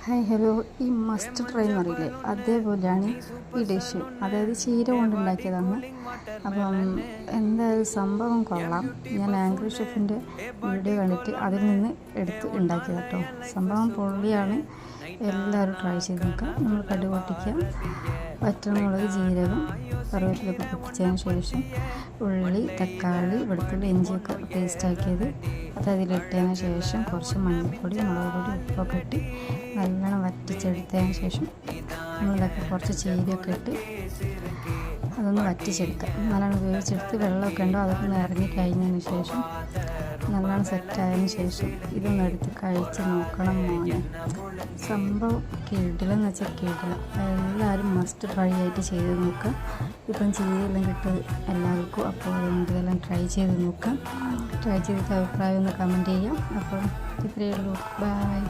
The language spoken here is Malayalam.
ഹായ് ഹലോ, ഈ മസ്റ്റ് ട്രൈ എന്ന് പറയില്ലേ, അതേപോലെയാണ് ഈ ഡിഷ്. അതായത് ചീര കൊണ്ടുണ്ടാക്കിയതാണ്. അപ്പം എന്തായാലും സംഭവം കൊള്ളാം. ഞാൻ ആംഗ്രി ഷെഫിൻ്റെ വീഡിയോ കണ്ടിട്ട് അതിൽ നിന്ന് എടുത്ത് ഉണ്ടാക്കിയത് കേട്ടോ. സംഭവം പൊള്ളിയാണ്. എല്ലാവരും ട്രൈ ചെയ്ത് നോക്കുക. നമ്മൾ കടുക് പൊട്ടിക്കുക, വറ്റൽമുളക്, ജീരകം, കറിവേപ്പിലൊക്കെ പൊട്ടിച്ചതിന് ശേഷം ഉള്ളി, തക്കാളി, വെളുത്തുള്ളി, ഇഞ്ചിയൊക്കെ പേസ്റ്റാക്കിയത് അത് അതിലിട്ടതിന് ശേഷം കുറച്ച് മഞ്ഞൾപ്പൊടി, മുളക് പൊടി, ഉപ്പൊക്കെ ഇട്ട് നല്ലോണം വറ്റിച്ചെടുത്തതിന് ശേഷം നമ്മളിതൊക്കെ കുറച്ച് ചീരയൊക്കെ ഇട്ട് അതൊന്ന് വറ്റിച്ചെടുക്കുക. നല്ലോണം വേവിച്ചെടുത്ത് വെള്ളമൊക്കെ ഉണ്ടോ അതൊക്കെ ഒന്ന് ഇറങ്ങി കഴിഞ്ഞതിന് ശേഷം നല്ലോണം സെറ്റായതിന് ശേഷം ഇതൊന്ന് എടുത്ത് കഴിച്ച് നോക്കണം മോനെ. സംഭവം കിടിലെന്ന് വെച്ചാൽ കിടിലം. എല്ലാവരും മസ്റ്റ് ട്രൈ ആയിട്ട് ചെയ്ത് നോക്കുക. ഇപ്പം ചീരയെല്ലാം കിട്ടും എല്ലാവർക്കും. അപ്പോൾ അതുകൊണ്ട് ഇതെല്ലാം ട്രൈ ചെയ്ത് നോക്കാം. ട്രൈ ചെയ്തിട്ട് അഭിപ്രായം ഒന്ന് കമൻറ്റ് ചെയ്യാം. അപ്പം ഇത്രയേ ഉള്ളൂ. ബൈ.